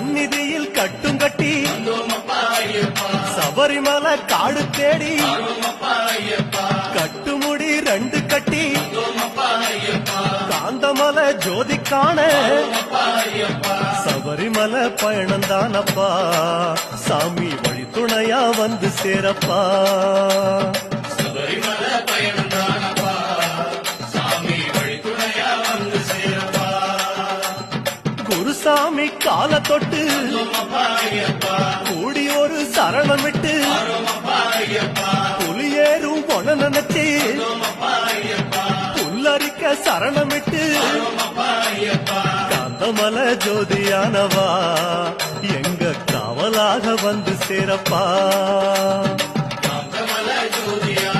சந்நிதியில் கட்டும் கட்டி சபரிமலை காடு தேடி கட்டுமுடி 2 கட்டி காந்தமலை ஜோதி காண சபரிமலை பயணந்தானப்பா சாமி வழி துணையா வந்து சேரப்பா. சபரிமலை பயணந்தானப்பா சாமி வழி துணையா வந்து சேரப்பா. குருசாமி கால தொட்டு கூடி ஒரு சரணமிட்டு புலியேறும் பொன நினைச்சு புல்லரிக்க சரணமிட்டு காந்தமல ஜோதியானவா எங்க காவலாக வந்து சேரப்பா. காந்தமலை ஜோதியா